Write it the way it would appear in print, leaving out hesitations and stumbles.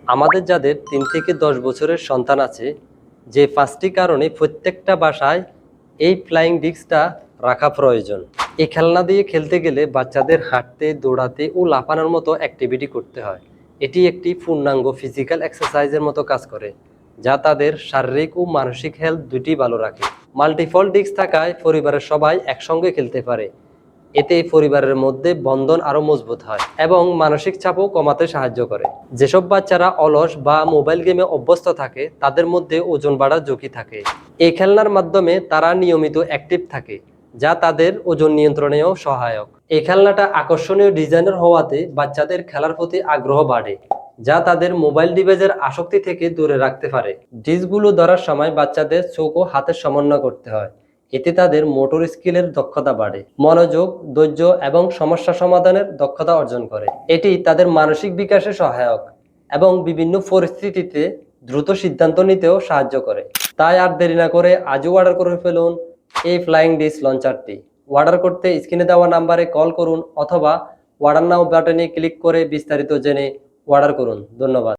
আমাদের যাদের ৩ থেকে ১০ বছরের সন্তান আছে, যে ৫টি কারণে প্রত্যেকটা বাসায় এই ফ্লাইং ডিস্কটা রাখা প্রয়োজন। এই খেলনা দিয়ে খেলতে গেলে বাচ্চাদের হাঁটতে, দৌড়াতে ও লাফানোর মতো অ্যাক্টিভিটি করতে হয়। এটি একটি পূর্ণাঙ্গ ফিজিক্যাল এক্সারসাইজের মতো কাজ করে, যা তাদের শারীরিক ও মানসিক হেলথ দুটি ভালো রাখে। মাল্টিপল ডিস্ক থাকায় পরিবারের সবাই একসঙ্গে খেলতে পারে। এতে পরিবারের মধ্যে বন্ধন আরো মজবুত হয় এবং মানসিক চাপও কমাতে সাহায্য করে। যেসব বাচ্চারা অলস বা মোবাইল গেমে অভ্যস্ত থাকে, তাদের মধ্যে ওজন বাড়ার ঝুঁকি থাকে। এই খেলনার মাধ্যমে তারা নিয়মিত অ্যাক্টিভ থাকে, যা তাদের ওজন নিয়ন্ত্রণেও সহায়ক। এই খেলনাটা আকর্ষণীয় ডিজাইনের হওয়াতে বাচ্চাদের খেলার প্রতি আগ্রহ বাড়ে, যা তাদের মোবাইল ডিভাইসের আসক্তি থেকে দূরে রাখতে পারে। ডিস্কগুলো ধরার সময় বাচ্চাদের চোখ ও হাতের সমন্বয় করতে হয়। এতে তাদের মোটর স্কিলের দক্ষতা বাড়ে, মনোযোগ, ধৈর্য এবং সমস্যা সমাধানের দক্ষতা অর্জন করে। এটি তাদের মানসিক বিকাশে সহায়ক এবং বিভিন্ন পরিস্থিতিতে দ্রুত সিদ্ধান্ত নিতেও সাহায্য করে। তাই আর দেরি না করে আজও অর্ডার করে ফেলুন এই ফ্লাইং ডিস্ক লঞ্চারটি। অর্ডার করতে স্ক্রিনে দেওয়া নাম্বারে কল করুন অথবা অর্ডার নাও বাটনে ক্লিক করে বিস্তারিত জেনে অর্ডার করুন। ধন্যবাদ।